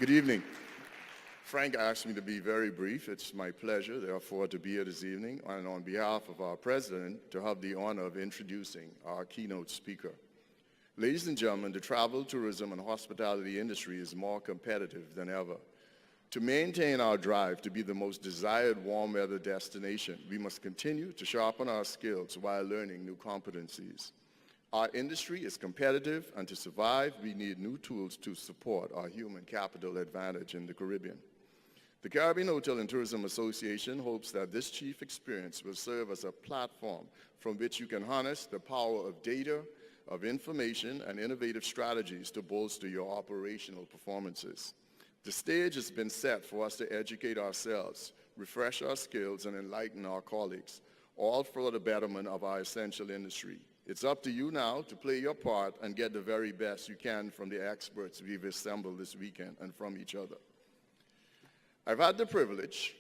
Good evening. Frank asked me to be very brief. It's my pleasure, therefore, to be here this evening and on behalf of our president to have the honor of introducing our keynote speaker. Ladies and gentlemen, the travel, tourism, and hospitality industry is more competitive than ever. To maintain our drive to be the most desired warm weather destination, we must continue to sharpen our skills while learning new competencies. Our industry is competitive, and to survive, we need new tools to support our human capital advantage in the Caribbean. The Caribbean Hotel and Tourism Association hopes that this chief experience will serve as a platform from which you can harness the power of data, of information, and innovative strategies to bolster your operational performances. The stage has been set for us to educate ourselves, refresh our skills, and enlighten our colleagues, all for the betterment of our essential industry. It's up to you now to play your part and get the very best you can from the experts we've assembled this weekend and from each other. I've had the privilege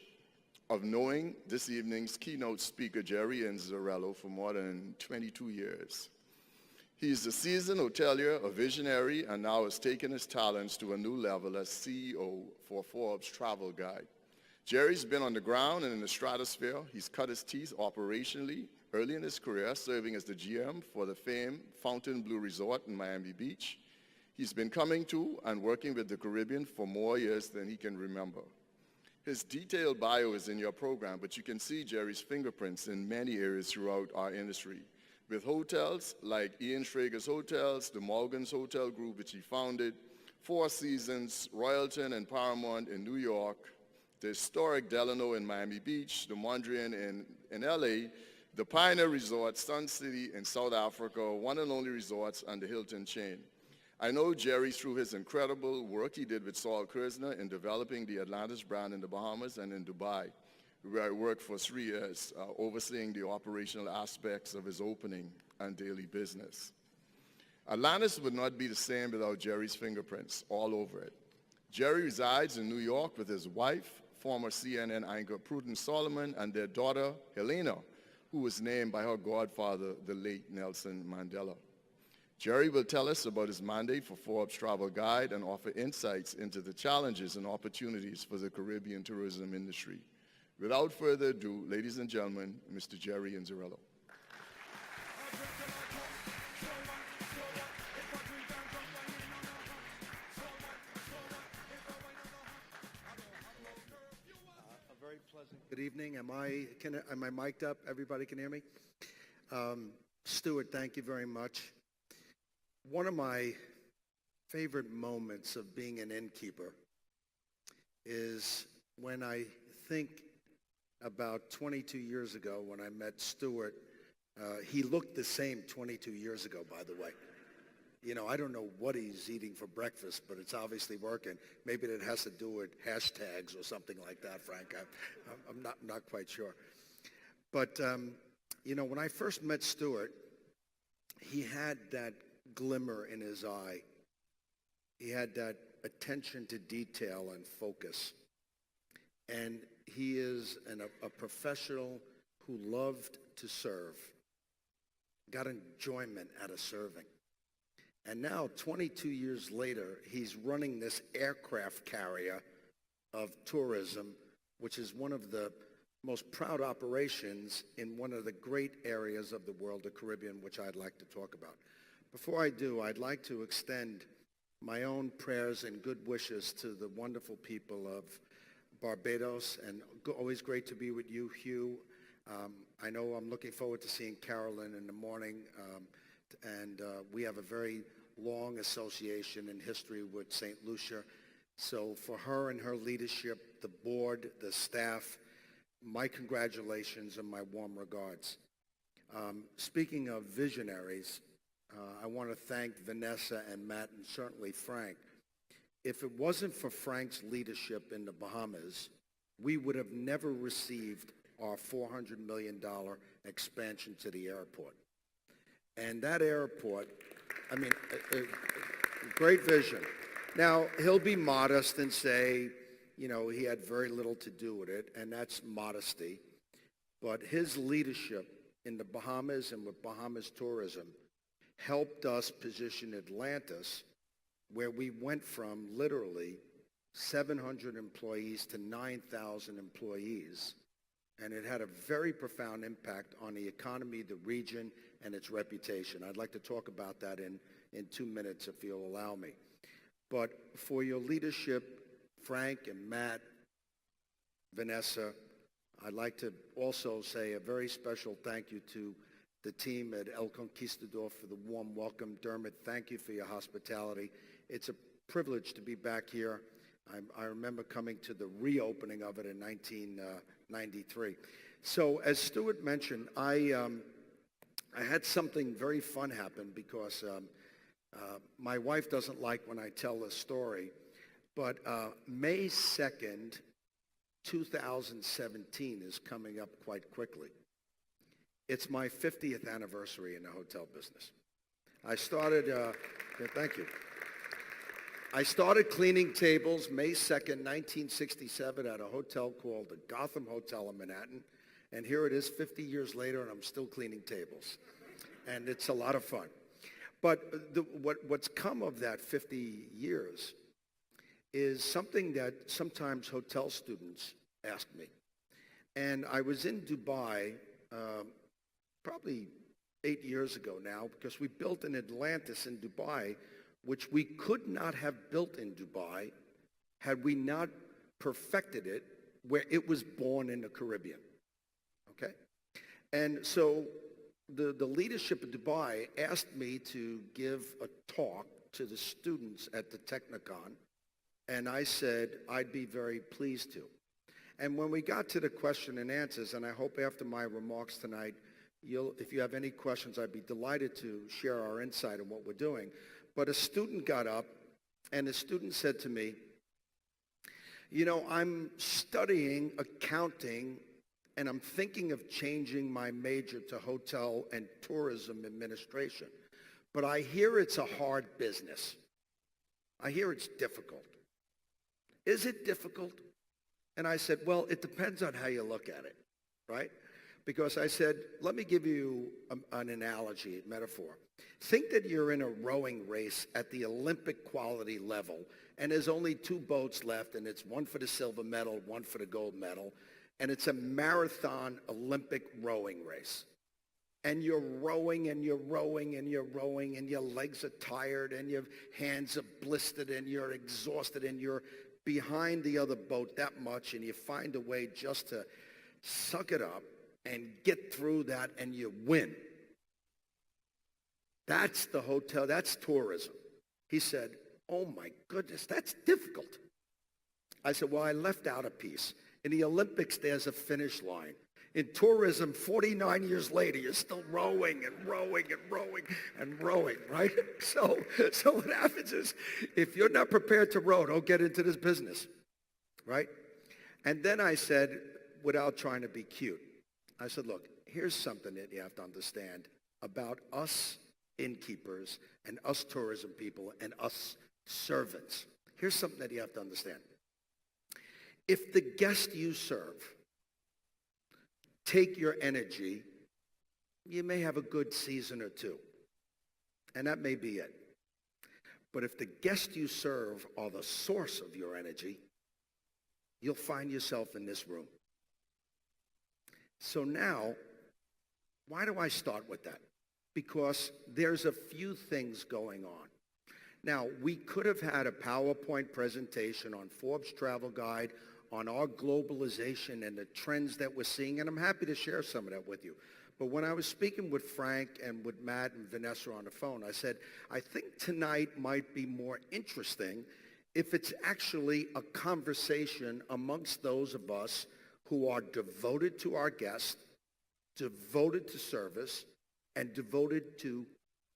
of knowing this evening's keynote speaker, Jerry Inzerillo, for more than 22 years. He's a seasoned hotelier, a visionary, and now has taken his talents to a new level as CEO for Forbes Travel Guide. Jerry's been on the ground and in the stratosphere. He's cut his teeth operationally early in his career, serving as the GM for the famed Fontainebleau Resort in Miami Beach. He's been coming to and working with the Caribbean for more years than he can remember. His detailed bio is in your program, but you can see Jerry's fingerprints in many areas throughout our industry. With hotels like Ian Schrager's Hotels, the Morgan's Hotel Group, which he founded, Four Seasons, Royalton and Paramount in New York, the historic Delano in Miami Beach, the Mondrian in LA, the Pioneer Resort, Sun City in South Africa, One and Only Resorts, and the Hilton chain. I know Jerry through his incredible work he did with Saul Kerzner in developing the Atlantis brand in the Bahamas and in Dubai, where I worked for 3 years, overseeing the operational aspects of his opening and daily business. Atlantis would not be the same without Jerry's fingerprints all over it. Jerry resides in New York with his wife, former CNN anchor Prudence Solomon, and their daughter, Helena, who was named by her godfather, the late Nelson Mandela. Jerry will tell us about his mandate for Forbes Travel Guide and offer insights into the challenges and opportunities for the Caribbean tourism industry. Without further ado, ladies and gentlemen, Mr. Jerry Inzerillo. Good evening. Am I mic'd up? Everybody can hear me? Stuart, thank you very much. One of my favorite moments of being an innkeeper is when I think about 22 years ago when I met Stuart. He looked the same 22 years ago, by the way. You know, I don't know what he's eating for breakfast, but it's obviously working. Maybe that has to do with hashtags or something like that, Frank. I'm not quite sure. But, you know, when I first met Stuart, he had that glimmer in his eye. He had that attention to detail and focus. And he is a professional who loved to serve, got enjoyment out of serving. And now, 22 years later, he's running this aircraft carrier of tourism, which is one of the most proud operations in one of the great areas of the world, the Caribbean, which I'd like to talk about. Before I do, I'd like to extend my own prayers and good wishes to the wonderful people of Barbados, and always great to be with you, Hugh. I know I'm looking forward to seeing Carolyn in the morning. And we have a very long association in history with St. Lucia. So for her and her leadership, the board, the staff, my congratulations and my warm regards. Speaking of visionaries, I want to thank Vanessa and Matt and certainly Frank. If it wasn't for Frank's leadership in the Bahamas, we would have never received our $400 million expansion to the airport. And that airport, I mean, great vision. Now, he'll be modest and say, you know, he had very little to do with it, and that's modesty. But his leadership in the Bahamas and with Bahamas tourism helped us position Atlantis, where we went from literally 700 employees to 9,000 employees, and it had a very profound impact on the economy, the region, and its reputation. I'd like to talk about that in 2 minutes, if you'll allow me. But for your leadership, Frank and Matt, Vanessa, I'd like to also say a very special thank you to the team at El Conquistador for the warm welcome. Dermot, thank you for your hospitality. It's a privilege to be back here. I remember coming to the reopening of it in 1993. So as Stuart mentioned, I had something very fun happen because my wife doesn't like when I tell this story, but May 2nd, 2017 is coming up quite quickly. It's my 50th anniversary in the hotel business. I started, thank you. I started cleaning tables May 2nd, 1967 at a hotel called the Gotham Hotel in Manhattan. And here it is 50 years later, and I'm still cleaning tables. And it's a lot of fun. But what's come of that 50 years is something that sometimes hotel students ask me. And I was in Dubai probably 8 years ago now, because we built an Atlantis in Dubai, which we could not have built in Dubai had we not perfected it where it was born in the Caribbean, okay? And so the leadership of Dubai asked me to give a talk to the students at the Technicon, and I said I'd be very pleased to. And when we got to the question and answers, and I hope after my remarks tonight, if you have any questions, I'd be delighted to share our insight on what we're doing. But a student got up, and the student said to me, you know, I'm studying accounting, and I'm thinking of changing my major to hotel and tourism administration. But I hear it's a hard business. I hear it's difficult. Is it difficult? And I said, well, it depends on how you look at it, right? Because I said, let me give you an analogy, a metaphor. Think that you're in a rowing race at the Olympic quality level, and there's only 2 boats left, and it's one for the silver medal, one for the gold medal, and it's a marathon Olympic rowing race. And you're rowing, and you're rowing, and you're rowing, and your legs are tired, and your hands are blistered, and you're exhausted, and you're behind the other boat that much, and you find a way just to suck it up and get through that, and you win. That's the hotel, that's tourism. He said, oh my goodness, that's difficult. I said, well, I left out a piece. In the Olympics, there's a finish line. In tourism, 49 years later, you're still rowing and rowing and rowing and rowing, right? So what happens is, if you're not prepared to row, don't get into this business, right? And then I said, without trying to be cute, I said, look, here's something that you have to understand about us innkeepers and us tourism people and us servants. Here's something that you have to understand. If the guest you serve take your energy, you may have a good season or 2, and that may be it. But if the guests you serve are the source of your energy, you'll find yourself in this room. So now, why do I start with that? Because there's a few things going on. Now, we could have had a PowerPoint presentation on Forbes Travel Guide, on our globalization and the trends that we're seeing, and I'm happy to share some of that with you. But when I was speaking with Frank and with Matt and Vanessa on the phone, I said, I think tonight might be more interesting if it's actually a conversation amongst those of us who are devoted to our guests, devoted to service, and devoted to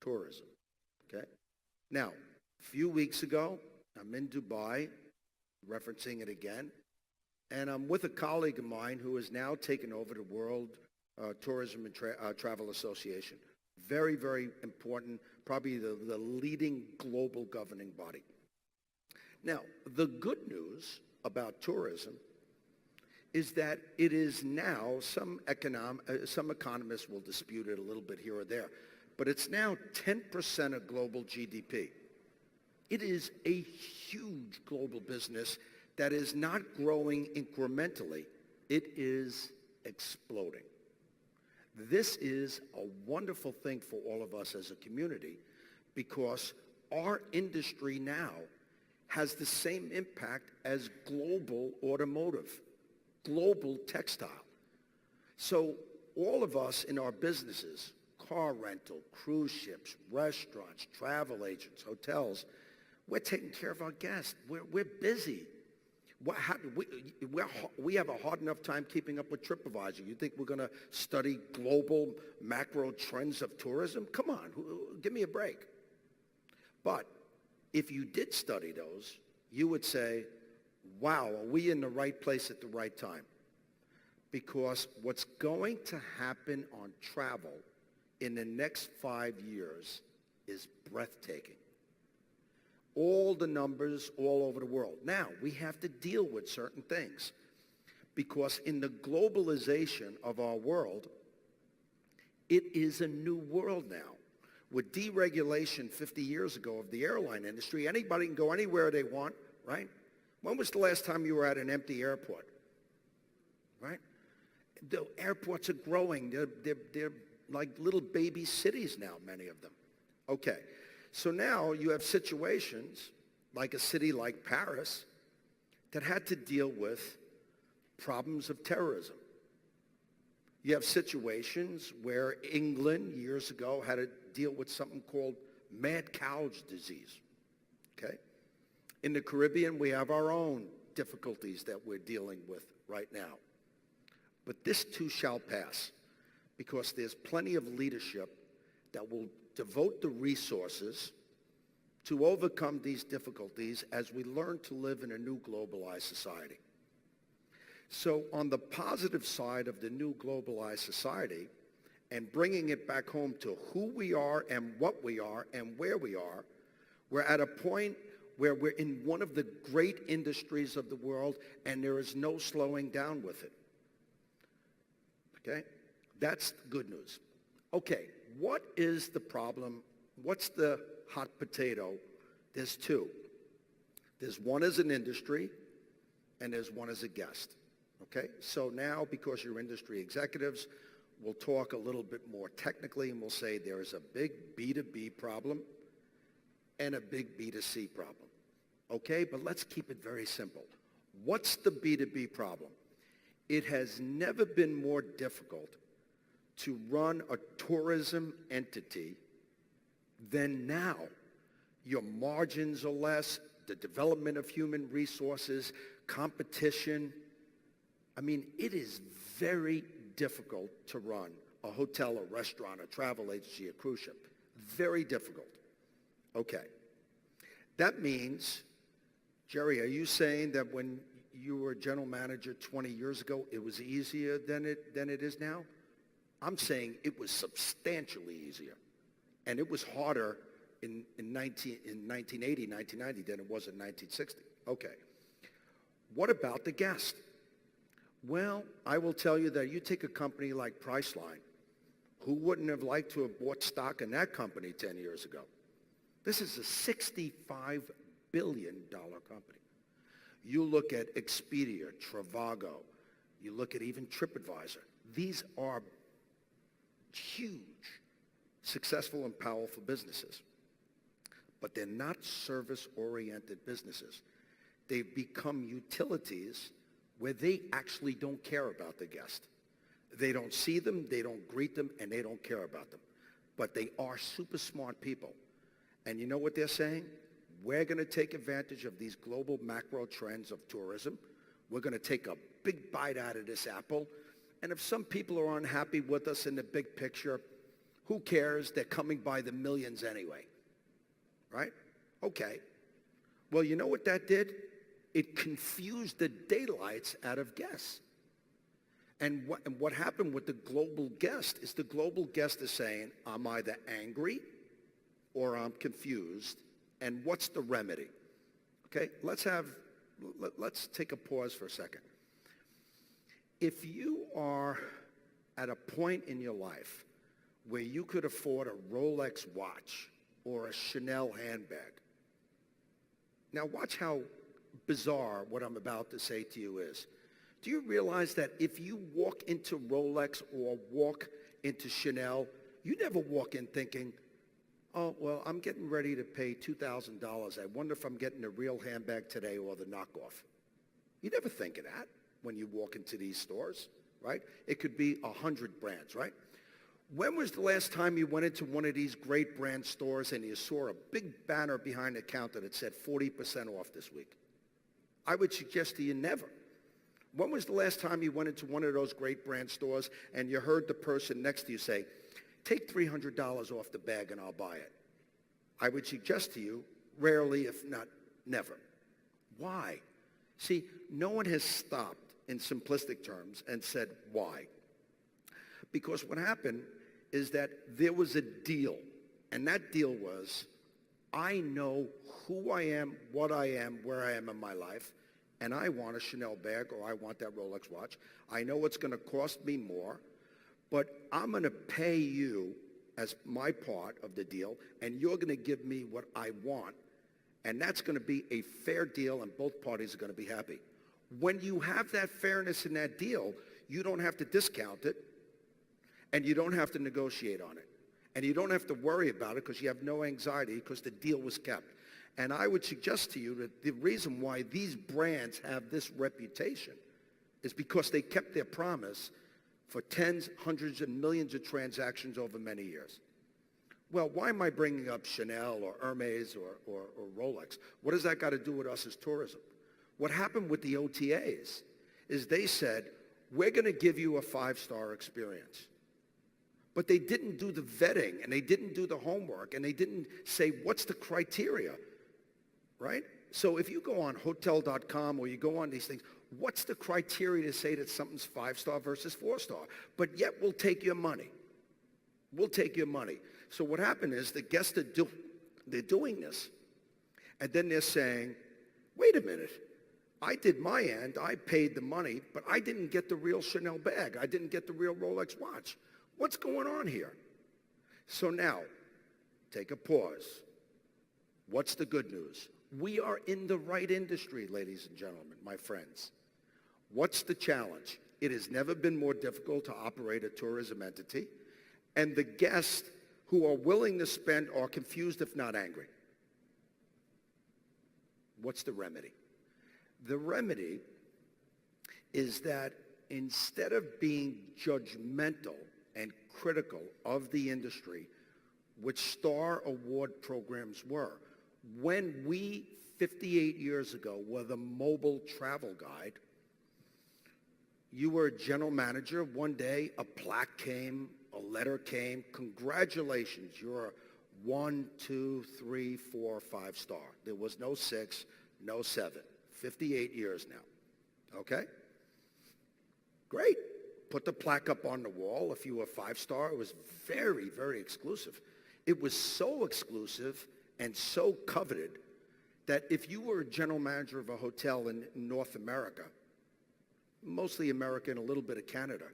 tourism, okay? Now, a few weeks ago, I'm in Dubai, referencing it again, and I'm with a colleague of mine who has now taken over the World Tourism and Travel Association. Very, very important, probably the leading global governing body. Now, the good news about tourism is that it is now, some economists will dispute it a little bit here or there, but it's now 10% of global GDP. It is a huge global business that is not growing incrementally. It is exploding. This is a wonderful thing for all of us as a community because our industry now has the same impact as global automotive, global textile. So all of us in our businesses, car rental, cruise ships, restaurants, travel agents, hotels, we're taking care of our guests. We're busy. We have a hard enough time keeping up with TripAdvisor. You think we're going to study global macro trends of tourism? Come on, give me a break. But if you did study those, you would say, wow, are we in the right place at the right time? Because what's going to happen on travel in the next 5 years is breathtaking. All the numbers all over the world. Now, we have to deal with certain things because in the globalization of our world, it is a new world now. With deregulation 50 years ago of the airline industry, anybody can go anywhere they want, right? When was the last time you were at an empty airport, right? The airports are growing. They're like little baby cities now, many of them. Okay. So now you have situations like a city like Paris that had to deal with problems of terrorism. You have situations where England years ago had to deal with something called mad cow disease. Okay? In the Caribbean, we have our own difficulties that we're dealing with right now. But this too shall pass because there's plenty of leadership that will devote the resources to overcome these difficulties as we learn to live in a new globalized society. So on the positive side of the new globalized society and bringing it back home to who we are and what we are and where we are, we're at a point where we're in one of the great industries of the world and there is no slowing down with it. Okay? That's good news. Okay. What is the problem? What's the hot potato? There's two. There's one as an industry, and there's one as a guest. Okay? So now, because you're industry executives, we'll talk a little bit more technically, and we'll say there is a big B2B problem and a big B2C problem. Okay? But let's keep it very simple. What's the B2B problem? It has never been more difficult to run a tourism entity than now. Your margins are less, the development of human resources, competition. I mean, it is very difficult to run a hotel, a restaurant, a travel agency, a cruise ship. Very difficult. Okay. That means, Jerry, are you saying that when you were general manager 20 years ago, it was easier than it is now? I'm saying it was substantially easier. And it was harder in 1980, 1990 than it was in 1960. Okay. What about the guest? Well, I will tell you that you take a company like Priceline, who wouldn't have liked to have bought stock in that company 10 years ago? This is a $65 billion company. You look at Expedia, Trivago, you look at even TripAdvisor. These are huge, successful and powerful businesses. But they're not service-oriented businesses. They've become utilities where they actually don't care about the guest. They don't see them, they don't greet them, and they don't care about them. But they are super smart people. And you know what they're saying? We're going to take advantage of these global macro trends of tourism. We're going to take a big bite out of this apple. And if some people are unhappy with us in the big picture, who cares? They're coming by the millions anyway. Right? Okay. Well, you know what that did? It confused the daylights out of guests. And what happened with the global guest is the global guest is saying, I'm either angry or I'm confused. And what's the remedy? Okay, let's take a pause for a second. If you are at a point in your life where you could afford a Rolex watch or a Chanel handbag, Now watch how bizarre what I'm about to say to you is. Do you realize that if you walk into Rolex or walk into Chanel, you never walk in thinking, oh, well, I'm getting ready to pay $2,000. I wonder if I'm getting a real handbag today or the knockoff. You never think of that when you walk into these stores, right? It could be 100 brands, right? When was the last time you went into one of these great brand stores and you saw a big banner behind the counter that said 40% off this week? I would suggest to you never. When was the last time you went into one of those great brand stores and you heard the person next to you say, take $300 off the bag and I'll buy it? I would suggest to you, rarely, if not never. Why? See, no one has stopped in simplistic terms and said, why? Because what happened is that there was a deal, and that deal was, I know who I am, what I am, where I am in my life, and I want a Chanel bag or I want that Rolex watch. I know it's going to cost me more, but I'm going to pay you as my part of the deal, and you're going to give me what I want, and that's going to be a fair deal, and both parties are going to be happy. When you have that fairness in that deal, you don't have to discount it, and you don't have to negotiate on it, and you don't have to worry about it because you have no anxiety because the deal was kept. And I would suggest to you that the reason why these brands have this reputation is because they kept their promise for tens, hundreds, and millions of transactions over many years. Well, why am I bringing up Chanel or Hermes or Rolex? What does that got to do with us as tourism? What happened with the OTAs is they said, we're going to give you a five-star experience. But they didn't do the vetting, and they didn't do the homework, and they didn't say, what's the criteria, right? So if you go on hotel.com or you go on these things, what's the criteria to say that something's five-star versus four-star? But yet we'll take your money. We'll take your money. So what happened is the guests they're doing this, and then they're saying, wait a minute, I did my end, I paid the money, but I didn't get the real Chanel bag. I didn't get the real Rolex watch. What's going on here? So now, take a pause. What's the good news? We are in the right industry, ladies and gentlemen, my friends. What's the challenge? It has never been more difficult to operate a tourism entity, and the guests who are willing to spend are confused, if not angry. What's the remedy? The remedy is that instead of being judgmental and critical of the industry, which star award programs were, when we, 58 years ago, were the mobile travel guide, you were a general manager. One day, a plaque came, a letter came. Congratulations, you're a 1, 2, 3, 4, 5 star. There was no 6, no 7. 58 years now. Okay? Great. Put the plaque up on the wall. If you were a 5-star, it was very, very exclusive. It was so exclusive and so coveted that if you were a general manager of a hotel in North America, mostly America and a little bit of Canada,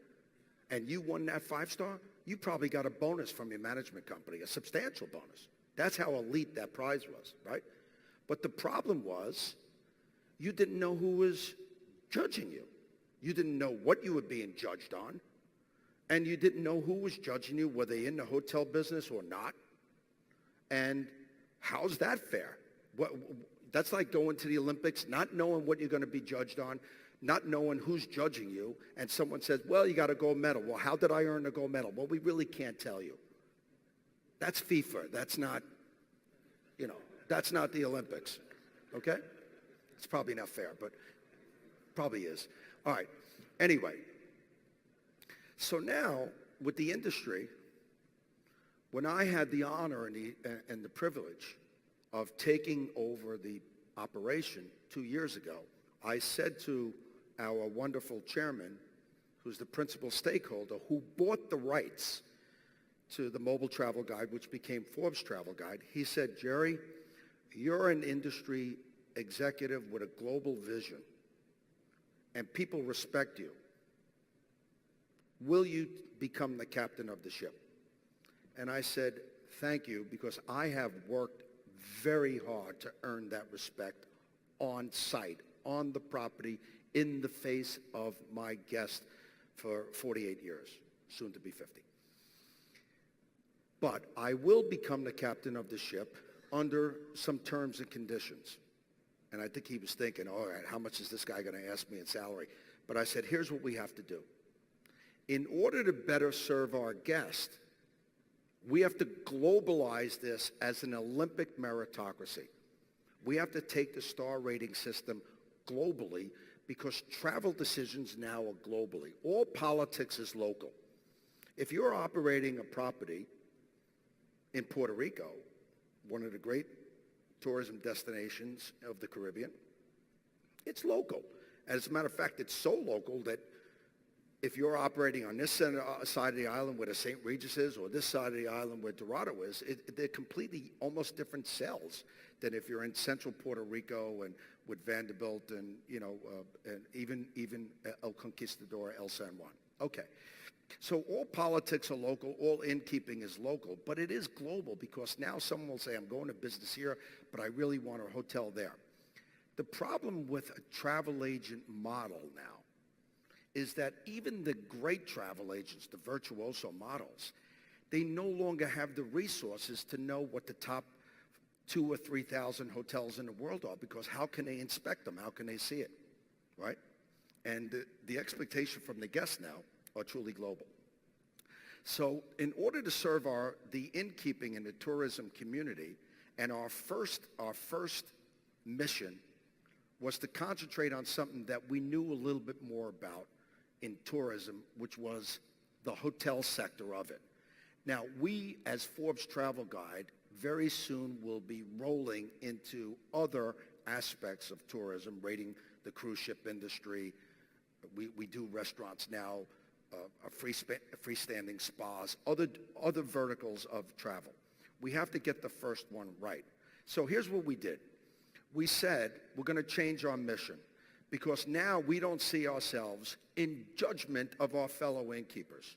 and you won that 5-star, you probably got a bonus from your management company, a substantial bonus. That's how elite that prize was, right? But the problem was you didn't know who was judging you. You didn't know what you were being judged on, and you didn't know who was judging you, were they in the hotel business or not, and how's that fair? That's like going to the Olympics, not knowing what you're going to be judged on, not knowing who's judging you, and someone says, well, you got a gold medal. Well, how did I earn a gold medal? Well, we really can't tell you. That's FIFA. That's not, that's not the Olympics, okay? It's probably not fair, but probably is. All right. Anyway, so now with the industry, when I had the honor and the privilege of taking over the operation 2 years ago, I said to our wonderful chairman, who's the principal stakeholder, who bought the rights to the mobile travel guide, which became Forbes Travel Guide, he said, Jerry, you're an industry executive with a global vision, and people respect you. Will you become the captain of the ship? And I said, thank you, because I have worked very hard to earn that respect on site, on the property, in the face of my guest for 48 years, soon to be 50. But I will become the captain of the ship under some terms and conditions. And I think he was thinking, all right, how much is this guy going to ask me in salary? But I said, here's what we have to do. In order to better serve our guest, we have to globalize this as an Olympic meritocracy. We have to take the star rating system globally because travel decisions now are globally. All politics is local. If you're operating a property in Puerto Rico, one of the great tourism destinations of the Caribbean, it's local. As a matter of fact, it's so local that if you're operating on this side of the island where the St. Regis is, or this side of the island where Dorado is, they're completely almost different cells than if you're in central Puerto Rico and with Vanderbilt and, and even El Conquistador, El San Juan. Okay. So all politics are local, all innkeeping is local, but it is global because now someone will say, I'm going to business here, but I really want a hotel there. The problem with a travel agent model now is that even the great travel agents, the virtuoso models, they no longer have the resources to know what the top 2,000 or 3,000 hotels in the world are, because how can they inspect them? How can they see it, right? And the expectation from the guests now are truly global. So in order to serve the innkeeping and the tourism community, and our first mission was to concentrate on something that we knew a little bit more about in tourism, which was the hotel sector of it. Now, we, as Forbes Travel Guide, very soon will be rolling into other aspects of tourism, rating the cruise ship industry. We do restaurants now, freestanding spas, other verticals of travel. We have to get the first one right. So here's what we did. We said we're going to change our mission because now we don't see ourselves in judgment of our fellow innkeepers.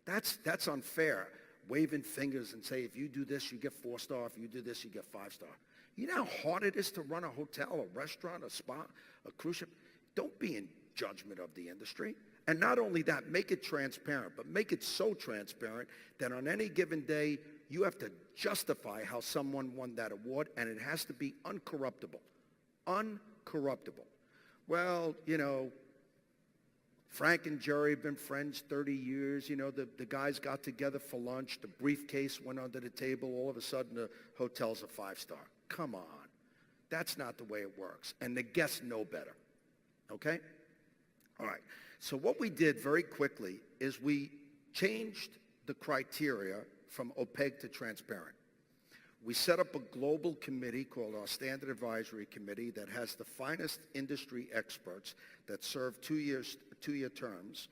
That's unfair, waving fingers and say, if you do this, you get 4-star. If you do this, you get 5-star. You know how hard it is to run a hotel, a restaurant, a spa, a cruise ship? Don't be in judgment of the industry. And not only that, make it transparent, but make it so transparent that on any given day, you have to justify how someone won that award, and it has to be uncorruptible. Uncorruptible. Well, Frank and Jerry have been friends 30 years. The guys got together for lunch. The briefcase went under the table. All of a sudden, the hotel's a 5-star. Come on. That's not the way it works. And the guests know better. Okay? All right. So what we did very quickly is we changed the criteria from opaque to transparent. We set up a global committee called our Standard Advisory Committee that has the finest industry experts that serve 2-year terms.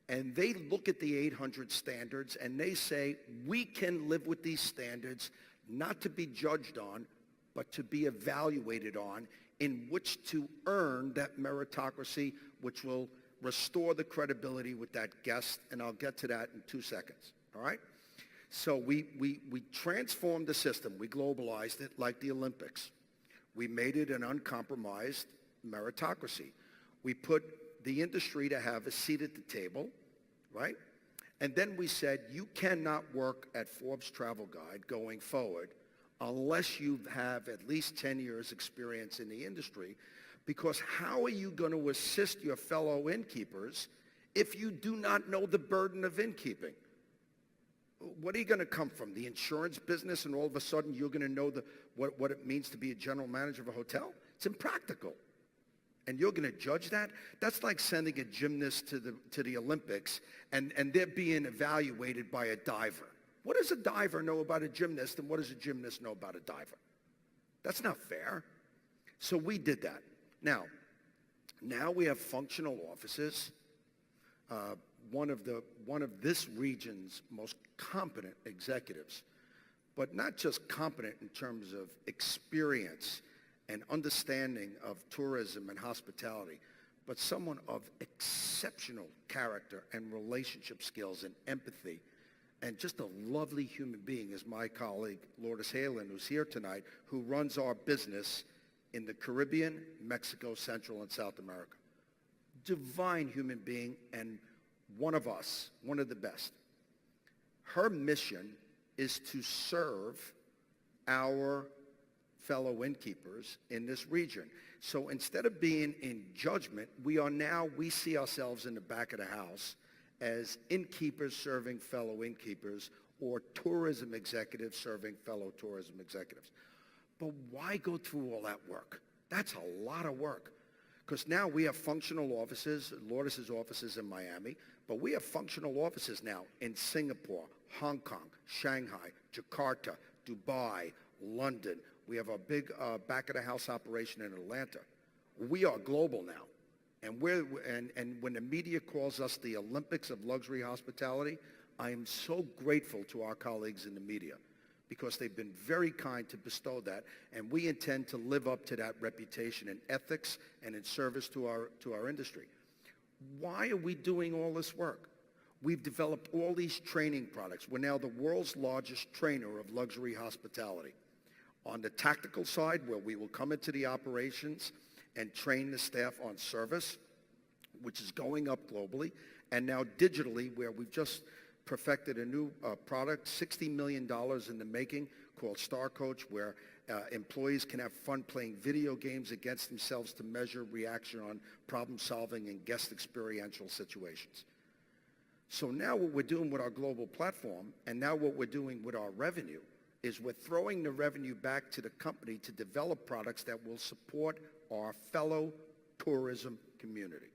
And they look at the 800 standards and they say, we can live with these standards, not to be judged on, but to be evaluated on, in which to earn that meritocracy, which will restore the credibility with that guest. And I'll get to that in 2 seconds, all right? So we transformed the system. We globalized it like the Olympics. We made it an uncompromised meritocracy. We put the industry to have a seat at the table, right? And then we said, you cannot work at Forbes Travel Guide going forward unless you have at least 10 years experience in the industry, because how are you going to assist your fellow innkeepers if you do not know the burden of innkeeping? What are you going to come from, the insurance business, and all of a sudden you're going to know what it means to be a general manager of a hotel? It's impractical. And you're going to judge that? That's like sending a gymnast to the Olympics and they're being evaluated by a diver. What does a diver know about a gymnast, and what does a gymnast know about a diver? That's not fair. So we did that. Now we have functional offices. One of this region's most competent executives, but not just competent in terms of experience and understanding of tourism and hospitality, but someone of exceptional character and relationship skills and empathy, and just a lovely human being is my colleague, Lourdes Halen, who's here tonight, who runs our business in the Caribbean, Mexico, Central, and South America. Divine human being and one of us, one of the best. Her mission is to serve our fellow innkeepers in this region. So instead of being in judgment, we see ourselves in the back of the house as innkeepers serving fellow innkeepers or tourism executives serving fellow tourism executives. But why go through all that work? That's a lot of work. Because now we have functional offices. Lourdes' office is in Miami, but we have functional offices now in Singapore, Hong Kong, Shanghai, Jakarta, Dubai, London. We have a big back-of-the-house operation in Atlanta. We are global now. And when the media calls us the Olympics of luxury hospitality, I am so grateful to our colleagues in the media because they've been very kind to bestow that, and we intend to live up to that reputation in ethics and in service to our industry. Why are we doing all this work? We've developed all these training products. We're now the world's largest trainer of luxury hospitality. On the tactical side, where we will come into the operations and train the staff on service, which is going up globally, and now digitally, where we've just perfected a new product, $60 million in the making, called Star Coach, where employees can have fun playing video games against themselves to measure reaction on problem solving and guest experiential situations. So now what we're doing with our global platform, and now what we're doing with our revenue, is we're throwing the revenue back to the company to develop products that will support our fellow tourism community,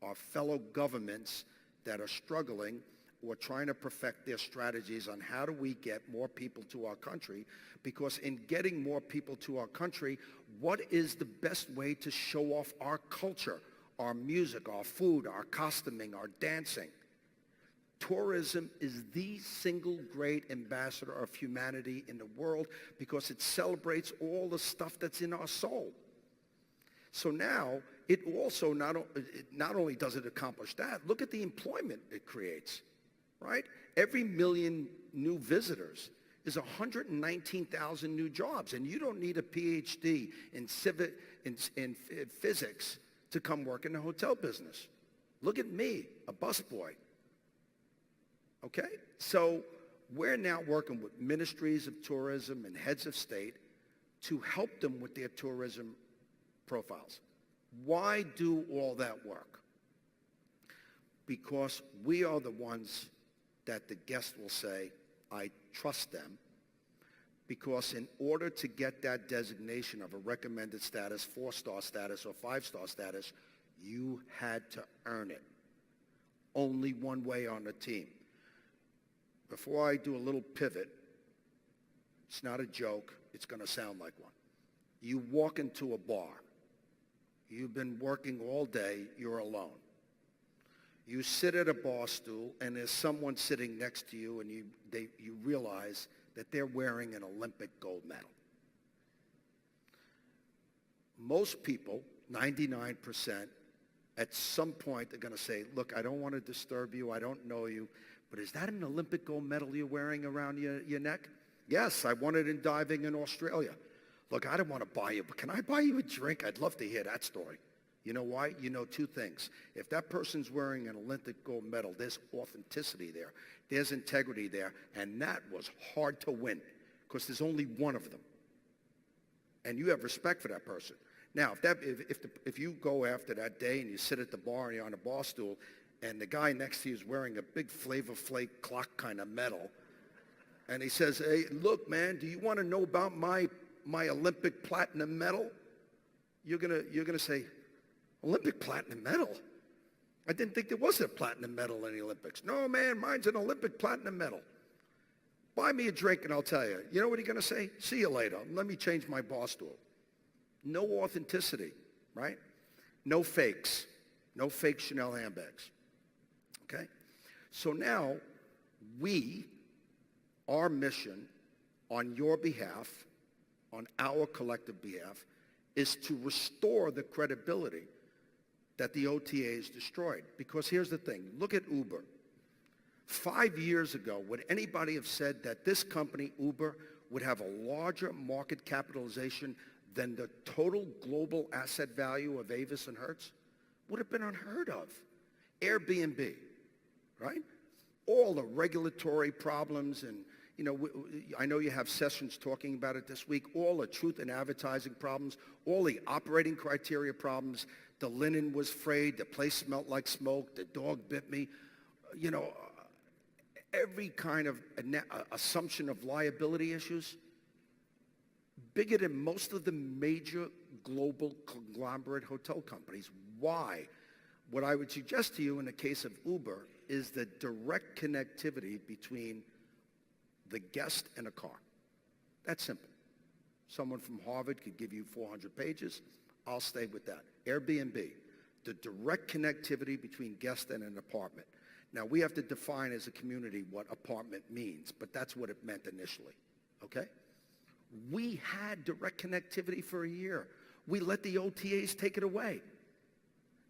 our fellow governments that are struggling or trying to perfect their strategies on how do we get more people to our country, because in getting more people to our country, what is the best way to show off our culture, our music, our food, our costuming, our dancing? Tourism is the single great ambassador of humanity in the world because it celebrates all the stuff that's in our soul. So now, it also not only does it accomplish that, look at the employment it creates, right? Every million new visitors is 119,000 new jobs, and you don't need a PhD in physics to come work in the hotel business. Look at me, a busboy. Okay? So we're now working with ministries of tourism and heads of state to help them with their tourism profiles. Why do all that work? Because we are the ones that the guest will say, I trust them, because in order to get that designation of a recommended status, 4-star status, or 5-star status, you had to earn it. Only one way on the team. Before I do a little pivot, it's not a joke, it's going to sound like one. You walk into a bar. You've been working all day, you're alone. You sit at a bar stool, and there's someone sitting next to you, and you realize that they're wearing an Olympic gold medal. Most people, 99%, at some point they're going to say, look, I don't want to disturb you, I don't know you, but is that an Olympic gold medal you're wearing around your neck? Yes, I won it in diving in Australia. Look, I don't want to buy you, but can I buy you a drink? I'd love to hear that story. You know why? You know two things. If that person's wearing an Olympic gold medal, there's authenticity there. There's integrity there. And that was hard to win because there's only one of them. And you have respect for that person. Now, if you go after that day and you sit at the bar and you're on a bar stool and the guy next to you is wearing a big Flavor Flake clock kind of medal, and he says, hey, look, man, do you want to know about my Olympic platinum medal? You're gonna say, Olympic platinum medal? I didn't think there was a platinum medal in the Olympics. No, man, mine's an Olympic platinum medal. Buy me a drink and I'll tell you. You know what he's gonna say? See you later. Let me change my bar stool. No authenticity, right? No fakes. No fake Chanel handbags. Okay? So now, our mission on your behalf, on our collective behalf, is to restore the credibility that the OTAs destroyed. Because here's the thing. Look at Uber. 5 years ago, would anybody have said that this company, Uber, would have a larger market capitalization than the total global asset value of Avis and Hertz would have been unheard of. Airbnb, right? All the regulatory problems and, you know, I know you have sessions talking about it this week, all the truth in advertising problems, all the operating criteria problems, the linen was frayed, the place smelled like smoke, the dog bit me, you know, every kind of assumption of liability issues, bigger than most of the major global conglomerate hotel companies. Why? What I would suggest to you in the case of Uber is the direct connectivity between the guest and a car. That's simple. Someone from Harvard could give you 400 pages. I'll stay with that. Airbnb, the direct connectivity between guest and an apartment. Now, we have to define as a community what apartment means, but that's what it meant initially, okay? We had direct connectivity for a year. We let the OTAs take it away.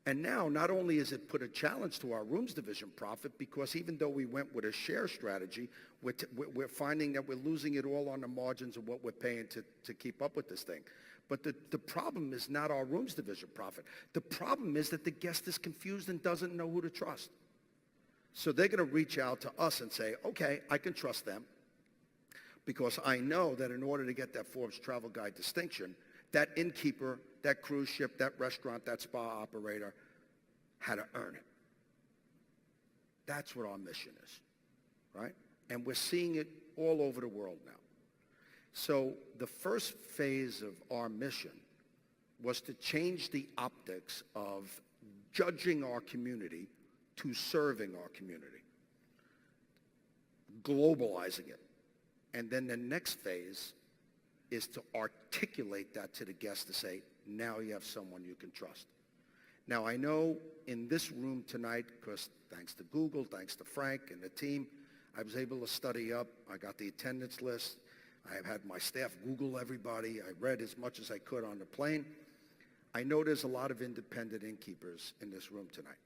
And now, not only has it put a challenge to our rooms division profit, because even though we went with a share strategy, we're finding that we're losing it all on the margins of what we're paying to keep up with this thing. But the problem is not our rooms division profit. The problem is that the guest is confused and doesn't know who to trust. So they're going to reach out to us and say, okay, I can trust them because I know that in order to get that Forbes Travel Guide distinction, that innkeeper, that cruise ship, that restaurant, that spa operator had to earn it. That's what our mission is, right? And we're seeing it all over the world now. So the first phase of our mission was to change the optics of judging our community to serving our community, globalizing it. And then the next phase is to articulate that to the guest to say, now you have someone you can trust. Now, I know in this room tonight, because thanks to Google, thanks to Frank and the team, I was able to study up. I got the attendance list. I have had my staff Google everybody. I read as much as I could on the plane. I know there's a lot of independent innkeepers in this room tonight.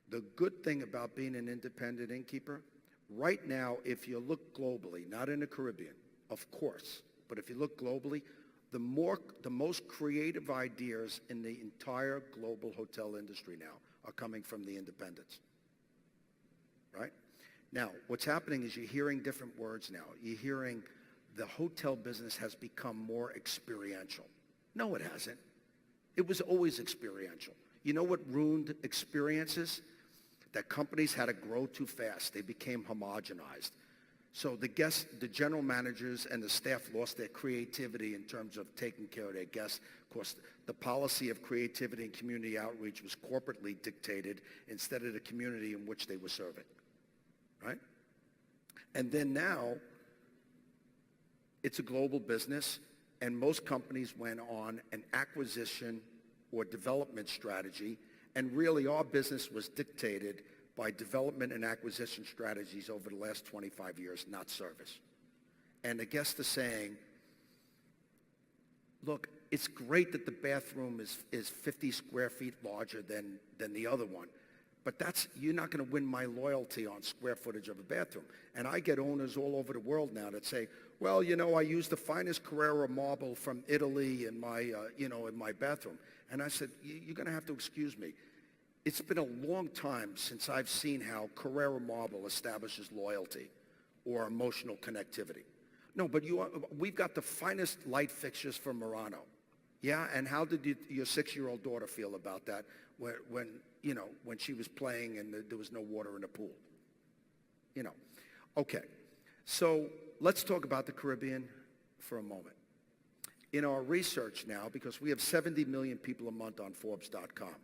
The good thing about being an independent innkeeper, right now, if you look globally, not in the Caribbean, of course, but if you look globally, the most creative ideas in the entire global hotel industry now are coming from the independents, right? Now, what's happening is you're hearing different words now. You're hearing the hotel business has become more experiential. No, it hasn't. It was always experiential. You know what ruined experiences? That companies had to grow too fast. They became homogenized. So the guests, the general managers and the staff lost their creativity in terms of taking care of their guests. Of course, the policy of creativity and community outreach was corporately dictated instead of the community in which they were serving, right? And then now, it's a global business, and most companies went on an acquisition or development strategy, and really our business was dictated by development and acquisition strategies over the last 25 years, not service. And the guests are saying, look, it's great that the bathroom is 50 square feet larger than the other one, but you're not going to win my loyalty on square footage of a bathroom. And I get owners all over the world now that say, well, you know, I use the finest Carrara marble from Italy in my, in my bathroom. And I said, you're going to have to excuse me. It's been a long time since I've seen how Carrara marble establishes loyalty or emotional connectivity. No, but we've got the finest light fixtures from Murano. Yeah, and how did your 6-year-old daughter feel about that when she was playing and there was no water in the pool? Okay. So let's talk about the Caribbean for a moment. In our research now, because we have 70 million people a month on Forbes.com,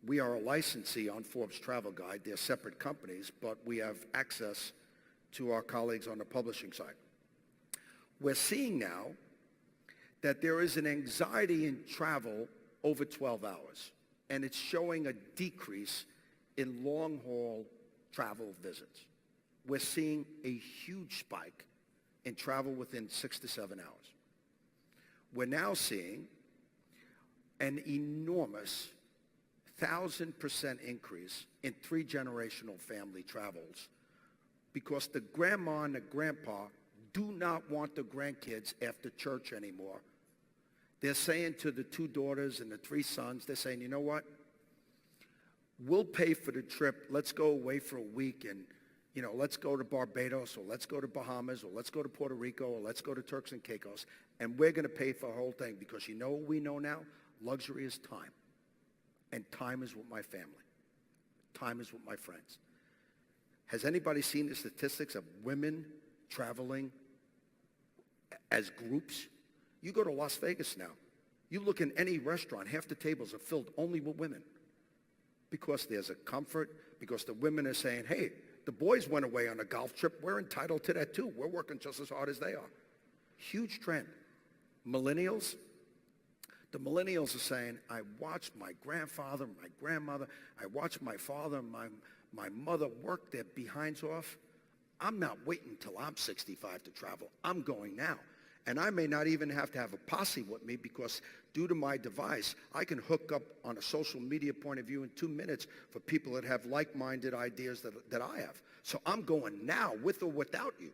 we are a licensee on Forbes Travel Guide. They're separate companies, but we have access to our colleagues on the publishing side. We're seeing now that there is an anxiety in travel over 12 hours, and it's showing a decrease in long-haul travel visits. We're seeing a huge spike in travel within 6 to 7 hours. We're now seeing an enormous 1,000% increase in 3-generational family travels because the grandma and the grandpa do not want the grandkids after church anymore They're saying to the 2 daughters and the 3 sons, they're saying, you know what? We'll pay for the trip. Let's go away for a week and, let's go to Barbados, or let's go to Bahamas, or let's go to Puerto Rico, or let's go to Turks and Caicos, and we're going to pay for the whole thing, because you know what we know now? Luxury is time. And time is with my family. Time is with my friends. Has anybody seen the statistics of women traveling as groups? You go to Las Vegas now. You look in any restaurant, half the tables are filled only with women. Because there's a comfort, because the women are saying, hey, the boys went away on a golf trip. We're entitled to that too. We're working just as hard as they are. Huge trend. Millennials, the millennials are saying, I watched my grandfather, my grandmother, I watched my father, my mother work their behinds off. I'm not waiting till I'm 65 to travel. I'm going now. And I may not even have to have a posse with me, because due to my device, I can hook up on a social media point of view in 2 minutes for people that have like-minded ideas that I have. So I'm going now, with or without you.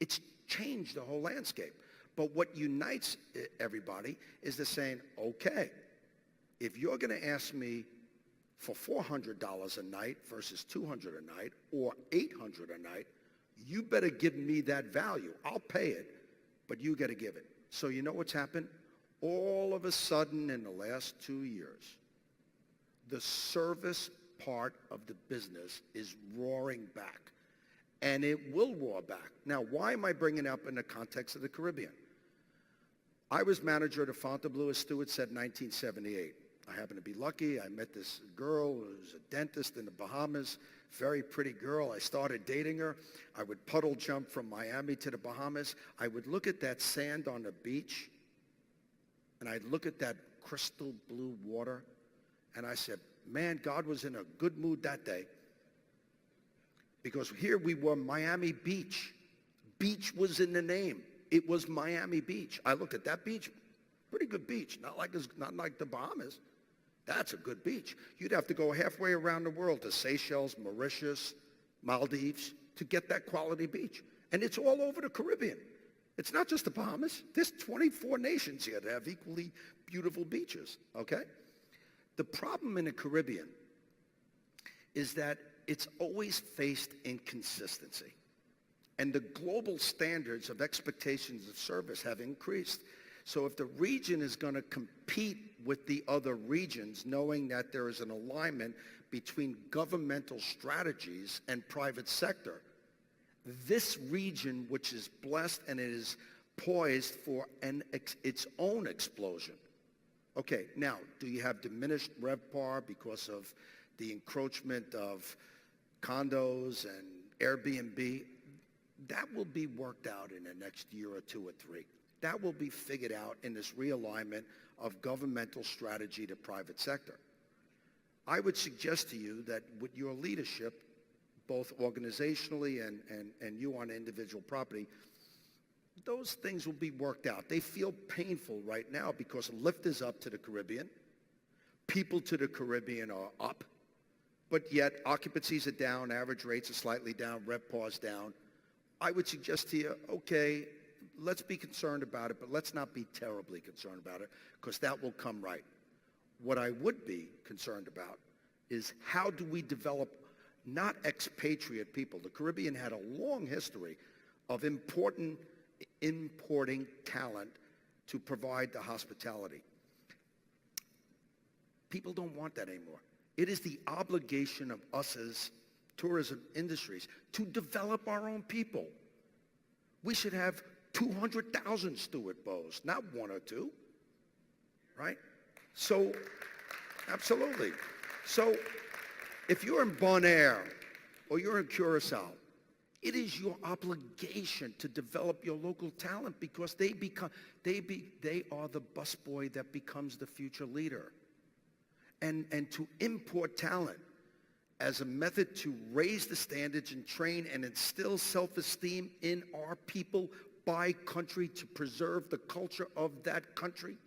It's changed the whole landscape. But what unites everybody is the saying, okay, if you're going to ask me for $400 a night versus $200 a night or $800 a night, you better give me that value. I'll pay it, but you got to give it. So you know what's happened? All of a sudden in the last 2 years, the service part of the business is roaring back. And it will roar back. Now, why am I bringing it up in the context of the Caribbean? I was manager of the Fontainebleau, as Stuart said, 1978. I happened to be lucky. I met this girl who was a dentist in the Bahamas, very pretty girl. I started dating her. I would puddle jump from Miami to the Bahamas. I would look at that sand on the beach, and I'd look at that crystal blue water, and I said, man, God was in a good mood that day. Because here we were, Miami Beach. Beach was in the name. It was Miami Beach. I looked at that beach, pretty good beach, not like the Bahamas. That's a good beach. You'd have to go halfway around the world to Seychelles, Mauritius, Maldives to get that quality beach. And it's all over the Caribbean. It's not just the Bahamas. There's 24 nations here that have equally beautiful beaches, okay? The problem in the Caribbean is that it's always faced inconsistency. And the global standards of expectations of service have increased. So if the region is going to compete with the other regions, knowing that there is an alignment between governmental strategies and private sector, this region, which is blessed and it is poised for its own explosion. Okay, now, do you have diminished RevPAR because of the encroachment of condos and Airbnb? That will be worked out in the next year or 2 or 3. That will be figured out in this realignment of governmental strategy to private sector. I would suggest to you that with your leadership, both organizationally and you on individual property, those things will be worked out. They feel painful right now because lift is up to the Caribbean. People to the Caribbean are up, but yet occupancies are down, average rates are slightly down, RevPAR's down. I would suggest to you, okay, let's be concerned about it, but let's not be terribly concerned about it, because that will come right. What I would be concerned about is how do we develop not expatriate people. The Caribbean had a long history of importing talent to provide the hospitality. People don't want that anymore. It is the obligation of us as tourism industries to develop our own people. We should have 200,000 Stuart Bows, not 1 or 2, right? So, absolutely. So, if you're in Bonaire or you're in Curacao, it is your obligation to develop your local talent, because they are the busboy that becomes the future leader. And to import talent as a method to raise the standards and train and instill self-esteem in our people by country to preserve the culture of that country.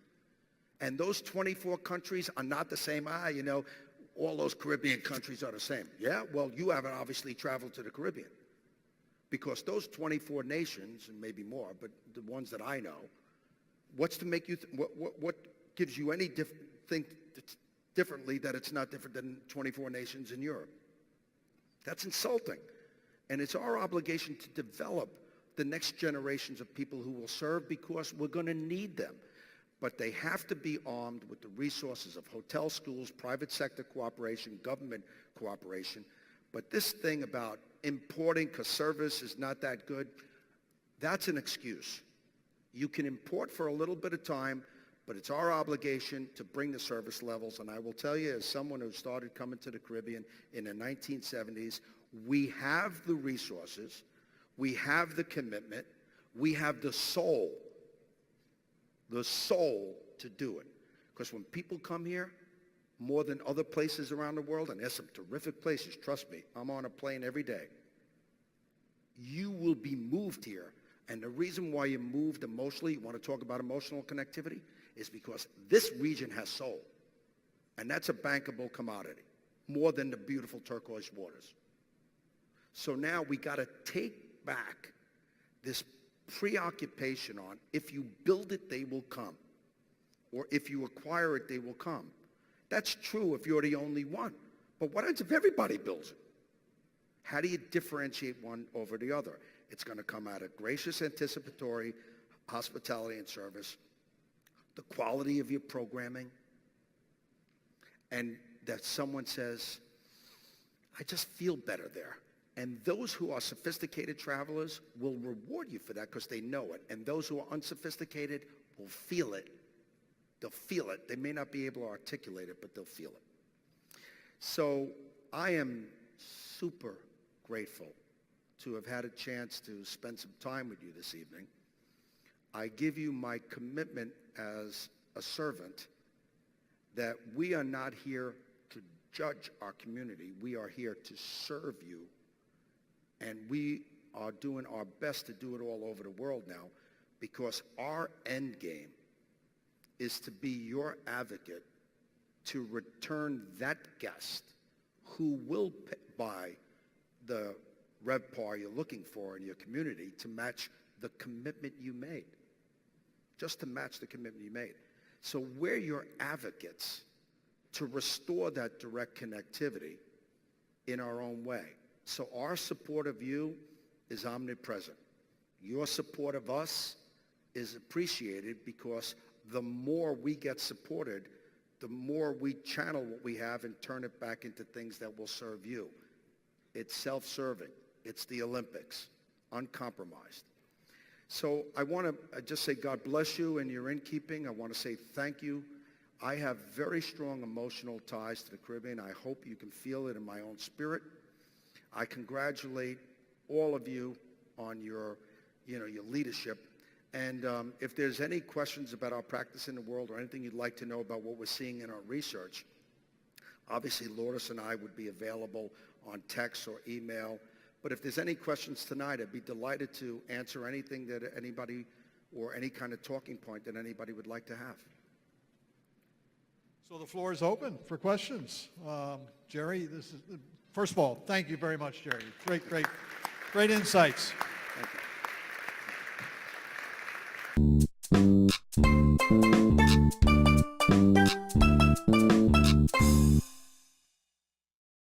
And those 24 countries are not the same. All those Caribbean countries are the same. Yeah, well, you haven't obviously traveled to the Caribbean, because those 24 nations, and maybe more, but the ones that I know, What's to make you, what gives you any think differently that it's not different than 24 nations in Europe? That's insulting. And it's our obligation to develop the next generations of people who will serve, because we're going to need them. But they have to be armed with the resources of hotel schools, private sector cooperation, government cooperation. But this thing about importing because service is not that good, that's an excuse. You can import for a little bit of time, but it's our obligation to bring the service levels. And I will tell you, as someone who started coming to the Caribbean in the 1970s, we have the resources, we have the commitment, we have the soul to do it. Because when people come here, more than other places around the world, and there's some terrific places, trust me, I'm on a plane every day, you will be moved here. And the reason why you moved emotionally, you want to talk about emotional connectivity, is because this region has soul. And that's a bankable commodity, more than the beautiful turquoise waters. So now we got to take back this preoccupation on, if you build it, they will come. Or if you acquire it, they will come. That's true if you're the only one. But what happens if everybody builds it? How do you differentiate one over the other? It's going to come out of gracious anticipatory hospitality and service, the quality of your programming, and that someone says, I just feel better there. And those who are sophisticated travelers will reward you for that because they know it. And those who are unsophisticated will feel it. They'll feel it. They may not be able to articulate it, but they'll feel it. So I am super grateful to have had a chance to spend some time with you this evening. I give you my commitment as a servant that we are not here to judge our community. We are here to serve you. And we are doing our best to do it all over the world now, because our end game is to be your advocate to return that guest who will buy the RevPAR you're looking for in your community to match the commitment you made, just to match the commitment you made. So we're your advocates to restore that direct connectivity in our own way. So our support of you is omnipresent. Your support of us is appreciated, because the more we get supported, the more we channel what we have and turn it back into things that will serve you. It's self-serving. It's the Olympics, uncompromised. So I want to just say God bless you in your innkeeping. I want to say thank you. I have very strong emotional ties to the Caribbean. I hope you can feel it in my own spirit. I congratulate all of you on your leadership. And if there's any questions about our practice in the world, or anything you'd like to know about what we're seeing in our research, obviously Lourdes and I would be available on text or email. But if there's any questions tonight, I'd be delighted to answer anything that anybody, or any kind of talking point that anybody would like to have. So the floor is open for questions. Jerry, first of all, thank you very much, Jerry. Great insights.